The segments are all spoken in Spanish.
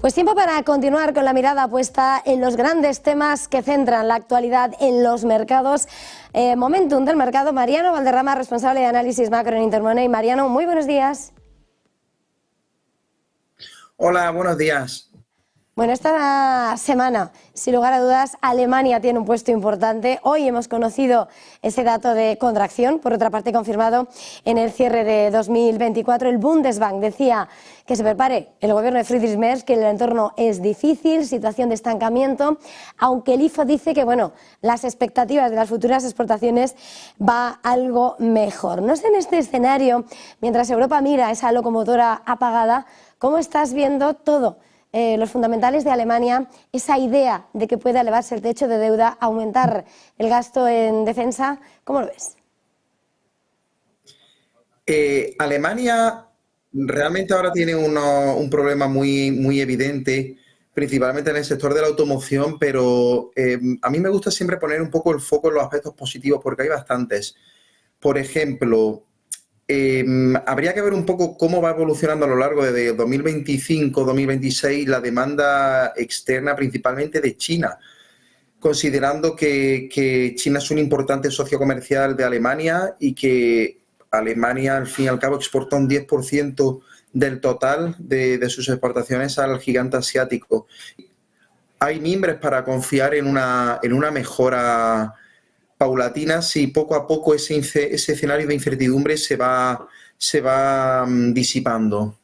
Pues tiempo para continuar con la mirada puesta en los grandes temas que centran la actualidad en los mercados. Momentum del mercado. Mariano Valderrama, responsable de análisis macro en Intermoney. Mariano, muy buenos días. Hola, buenos días. Bueno, esta semana, sin lugar a dudas, Alemania tiene un puesto importante. Hoy hemos conocido ese dato de contracción, por otra parte confirmado en el cierre de 2024. El Bundesbank decía que se prepare el gobierno de Friedrich Merz, que el entorno es difícil, situación de estancamiento, aunque el IFO dice que bueno, las expectativas de las futuras exportaciones va algo mejor. No sé, en este escenario, mientras Europa mira esa locomotora apagada, ¿cómo estás viendo todo? Los fundamentales de Alemania, esa idea de que pueda elevarse el techo de deuda, aumentar el gasto en defensa, ¿cómo lo ves? Alemania realmente ahora tiene un problema muy evidente, principalmente en el sector de la automoción, pero a mí me gusta siempre poner un poco el foco en los aspectos positivos porque hay bastantes. Por ejemplo, habría que ver un poco cómo va evolucionando a lo largo de 2025-2026 la demanda externa, principalmente de China, considerando que China es un importante socio comercial de Alemania y que Alemania, al fin y al cabo, exporta un 10% del total de sus exportaciones al gigante asiático. Hay mimbres para confiar en una mejora paulatina si poco a poco ese escenario de incertidumbre se va disipando.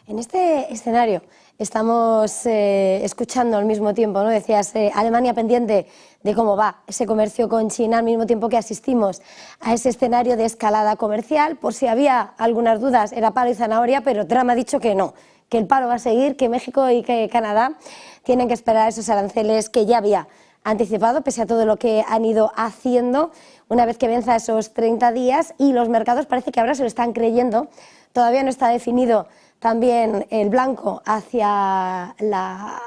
En este escenario estamos escuchando al mismo tiempo, ¿no? Decías, Alemania pendiente de cómo va ese comercio con China, al mismo tiempo que asistimos a ese escenario de escalada comercial. Por si había algunas dudas, era palo y zanahoria, pero Trump ha dicho que no, que el palo va a seguir, que México y que Canadá tienen que esperar esos aranceles que ya había anticipado, pese a todo lo que han ido haciendo, una vez que venza esos 30 días, y los mercados parece que ahora se lo están creyendo. Todavía no está definido también el blanco hacia la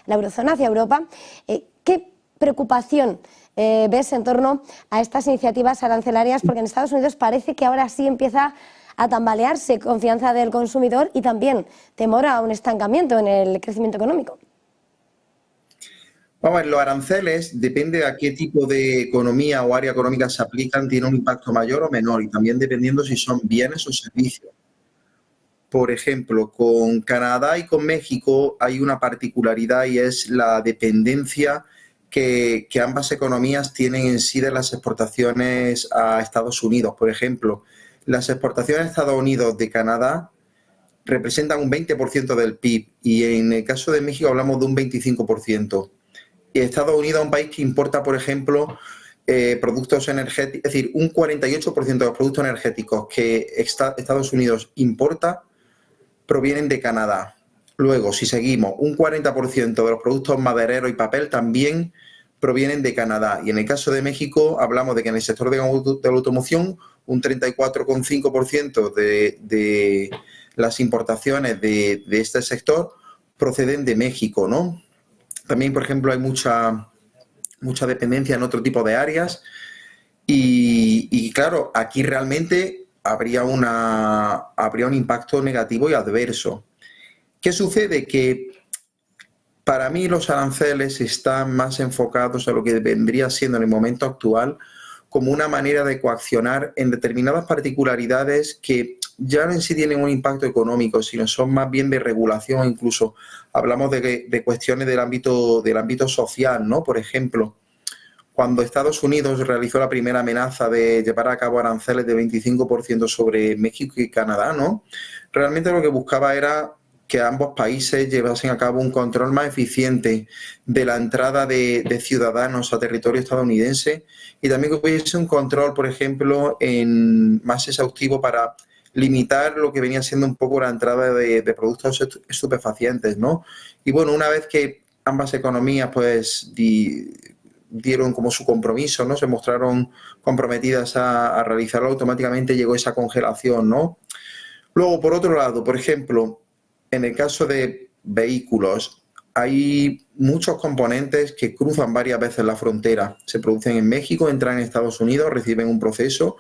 eurozona, hacia Europa. ¿Qué preocupación ves en torno a estas iniciativas arancelarias? Porque en Estados Unidos parece que ahora sí empieza a tambalearse confianza del consumidor y también temor a un estancamiento en el crecimiento económico. Vamos a ver, los aranceles, depende a qué tipo de economía o área económica se aplican, tiene un impacto mayor o menor, y también dependiendo si son bienes o servicios. Por ejemplo, con Canadá y con México hay una particularidad y es la dependencia que ambas economías tienen en sí de las exportaciones a Estados Unidos. Por ejemplo, las exportaciones a Estados Unidos de Canadá representan un 20% del PIB y en el caso de México hablamos de un 25%. Y Estados Unidos es un país que importa, por ejemplo, productos energéticos, es decir, un 48% de los productos energéticos que Estados Unidos importa provienen de Canadá. Luego, si seguimos, un 40% de los productos madereros y papel también provienen de Canadá. Y en el caso de México hablamos de que en el sector de la automoción un 34,5% de las importaciones de este sector proceden de México, ¿no? También, por ejemplo, hay mucha dependencia en otro tipo de áreas y claro, aquí realmente habría un impacto negativo y adverso. ¿Qué sucede? Que para mí los aranceles están más enfocados a lo que vendría siendo en el momento actual como una manera de coaccionar en determinadas particularidades que ya no en sí tienen un impacto económico, sino son más bien de regulación. Incluso hablamos de cuestiones del ámbito social, ¿no? Por ejemplo, cuando Estados Unidos realizó la primera amenaza de llevar a cabo aranceles de 25% sobre México y Canadá, ¿no? Realmente lo que buscaba era que ambos países llevasen a cabo un control más eficiente de la entrada de ciudadanos a territorio estadounidense y también que hubiese un control, por ejemplo, más exhaustivo para limitar lo que venía siendo un poco la entrada de productos estupefacientes, ¿no? Y bueno, una vez que ambas economías pues dieron como su compromiso, ¿no? Se mostraron comprometidas a realizarlo, automáticamente llegó esa congelación, ¿no? Luego, por otro lado, por ejemplo, en el caso de vehículos, hay muchos componentes que cruzan varias veces la frontera. Se producen en México, entran en Estados Unidos, reciben un proceso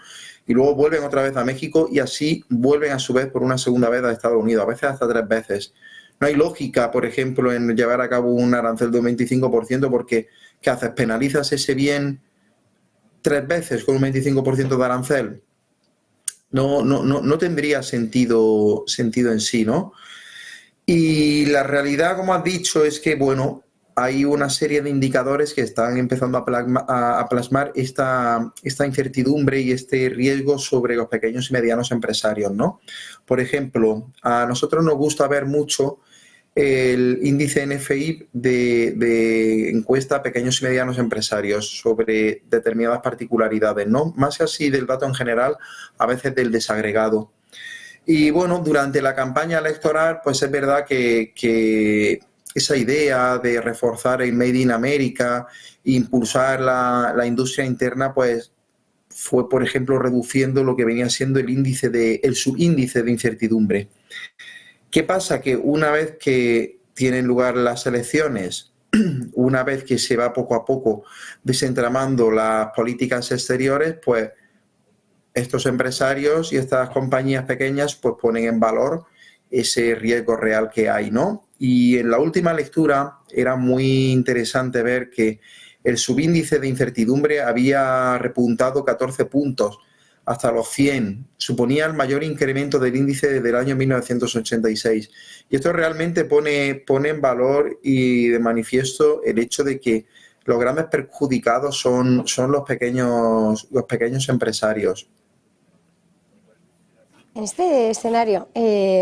y luego vuelven otra vez a México y así vuelven a su vez por una segunda vez a Estados Unidos, a veces hasta 3 veces. No hay lógica, por ejemplo, en llevar a cabo un arancel de un 25% porque, ¿qué haces? ¿Penalizas ese bien 3 veces con un 25% de arancel? No tendría sentido en sí, ¿no? Y la realidad, como has dicho, es que, bueno, hay una serie de indicadores que están empezando a plasmar esta incertidumbre y este riesgo sobre los pequeños y medianos empresarios, ¿no? Por ejemplo, a nosotros nos gusta ver mucho el índice NFI de encuesta a pequeños y medianos empresarios sobre determinadas particularidades, ¿no? Más así del dato en general, a veces del desagregado. Y bueno, durante la campaña electoral, pues es verdad que esa idea de reforzar el Made in America, impulsar la industria interna, pues fue, por ejemplo, reduciendo lo que venía siendo el subíndice de incertidumbre. ¿Qué pasa? Que una vez que tienen lugar las elecciones, una vez que se va poco a poco desentramando las políticas exteriores, pues estos empresarios y estas compañías pequeñas pues ponen en valor ese riesgo real que hay, ¿no? Y en la última lectura era muy interesante ver que el subíndice de incertidumbre había repuntado 14 puntos hasta los 100. Suponía el mayor incremento del índice desde el año 1986. Y esto realmente pone en valor y de manifiesto el hecho de que los grandes perjudicados son los pequeños empresarios. En este escenario,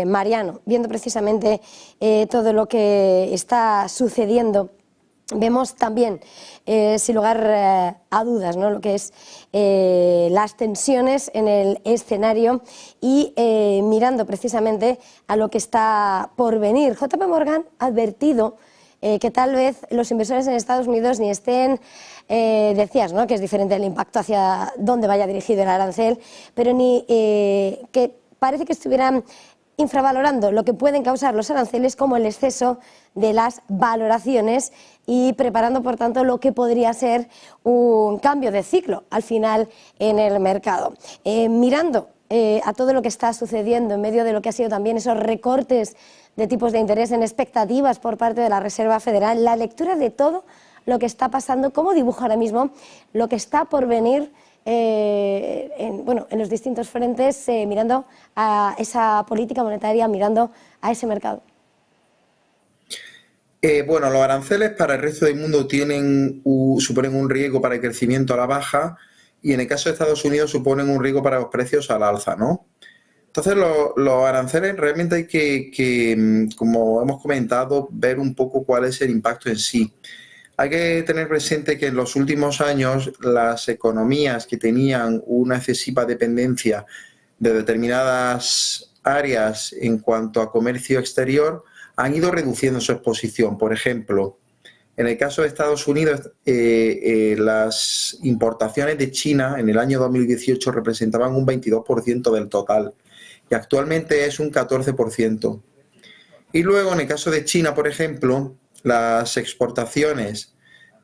Mariano, viendo precisamente todo lo que está sucediendo, vemos también, sin lugar a dudas, ¿no?, lo que es las tensiones en el escenario y mirando precisamente a lo que está por venir. JP Morgan ha advertido que tal vez los inversores en Estados Unidos ni estén, decías, ¿no?, que es diferente el impacto hacia dónde vaya dirigido el arancel, pero ni que parece que estuvieran infravalorando lo que pueden causar los aranceles como el exceso de las valoraciones y preparando, por tanto, lo que podría ser un cambio de ciclo al final en el mercado. Mirando a todo lo que está sucediendo en medio de lo que ha sido también esos recortes de tipos de interés en expectativas por parte de la Reserva Federal, la lectura de todo lo que está pasando, cómo dibuja ahora mismo lo que está por venir en los distintos frentes, mirando a esa política monetaria, mirando a ese mercado. Los aranceles para el resto del mundo suponen un riesgo para el crecimiento a la baja y en el caso de Estados Unidos suponen un riesgo para los precios al alza, ¿no? Entonces los aranceles realmente hay que, como hemos comentado, ver un poco cuál es el impacto en sí. Hay que tener presente que en los últimos años las economías que tenían una excesiva dependencia de determinadas áreas en cuanto a comercio exterior han ido reduciendo su exposición. Por ejemplo, en el caso de Estados Unidos, las importaciones de China en el año 2018 representaban un 22% del total y actualmente es un 14%. Y luego, en el caso de China, por ejemplo, las exportaciones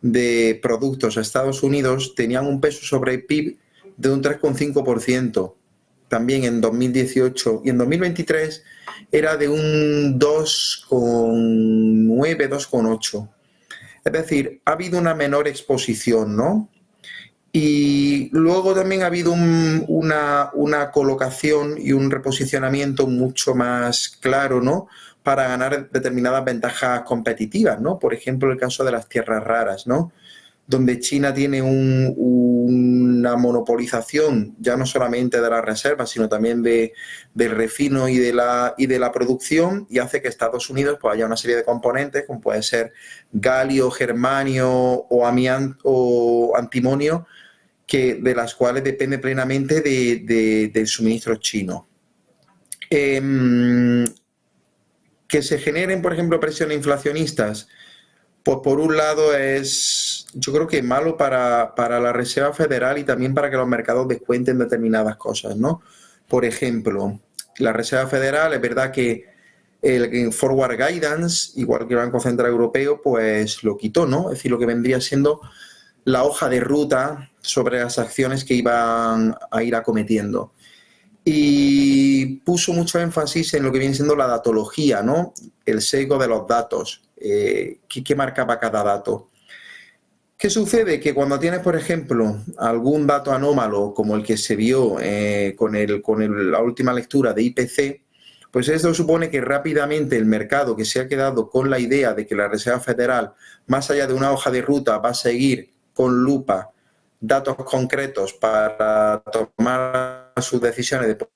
de productos a Estados Unidos tenían un peso sobre el PIB de un 3,5%, también en 2018, y en 2023 era de un 2,9, 2,8. Es decir, ha habido una menor exposición, ¿no? Y luego también ha habido una colocación y un reposicionamiento mucho más claro, ¿no?, para ganar determinadas ventajas competitivas, ¿no? Por ejemplo, el caso de las tierras raras, ¿no?, donde China tiene una monopolización ya no solamente de las reservas, sino también del refino y de la producción, y hace que Estados Unidos pues haya una serie de componentes, como puede ser galio, germanio o amianto o antimonio, de las cuales depende plenamente del suministro chino. Que se generen, por ejemplo, presiones inflacionistas, pues por un lado yo creo que malo para la Reserva Federal y también para que los mercados descuenten determinadas cosas, ¿no? Por ejemplo, la Reserva Federal, es verdad que el Forward Guidance, igual que el Banco Central Europeo, pues lo quitó, ¿no? Es decir, lo que vendría siendo la hoja de ruta sobre las acciones que iban a ir acometiendo. Y puso mucho énfasis en lo que viene siendo la datología, ¿no? El sesgo de los datos, qué marcaba cada dato. ¿Qué sucede? Que cuando tienes, por ejemplo, algún dato anómalo, como el que se vio con la última lectura de IPC, pues esto supone que rápidamente el mercado, que se ha quedado con la idea de que la Reserva Federal, más allá de una hoja de ruta, va a seguir con lupa datos concretos para tomar sus decisiones de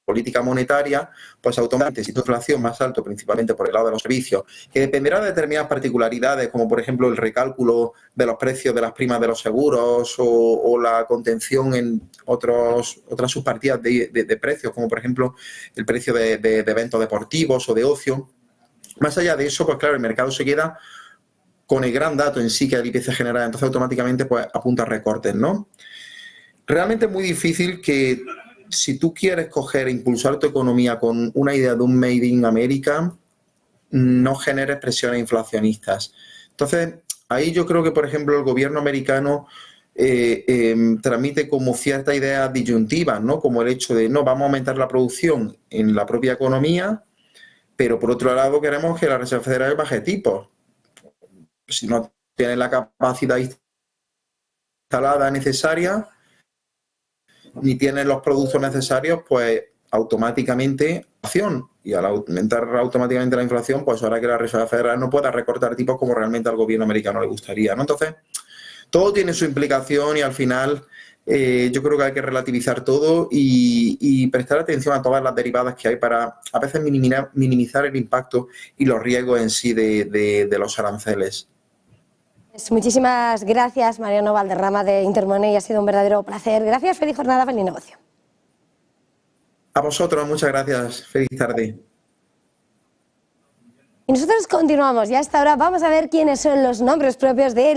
política monetaria, pues automáticamente, si tu inflación más alto, principalmente por el lado de los servicios, que dependerá de determinadas particularidades, como por ejemplo el recálculo de los precios de las primas de los seguros o la contención en otras subpartidas de precios, como por ejemplo el precio de eventos deportivos o de ocio. Más allá de eso, pues claro, el mercado se queda con el gran dato en sí, que es el IPC general, entonces automáticamente pues apunta a recortes, ¿no? Realmente es muy difícil que, si tú quieres coger e impulsar tu economía con una idea de un Made in America, no generes presiones inflacionistas. Entonces, ahí yo creo que, por ejemplo, el gobierno americano transmite como cierta idea disyuntiva, ¿no? Como el hecho de, no, vamos a aumentar la producción en la propia economía, pero por otro lado queremos que la Reserva Federal baje tipos. Si no tiene la capacidad instalada necesaria, ni tienen los productos necesarios, pues automáticamente inflación, y al aumentar automáticamente la inflación, pues ahora que la Reserva Federal no pueda recortar tipos como realmente al gobierno americano le gustaría, ¿no? Entonces, todo tiene su implicación y al final yo creo que hay que relativizar todo y prestar atención a todas las derivadas que hay para a veces minimizar el impacto y los riesgos en sí de los aranceles. Muchísimas gracias, Mariano Valderrama de Intermoney, ha sido un verdadero placer. Gracias, feliz jornada, feliz negocio. A vosotros, muchas gracias, feliz tarde. Y nosotros continuamos, y a esta hora vamos a ver quiénes son los nombres propios de la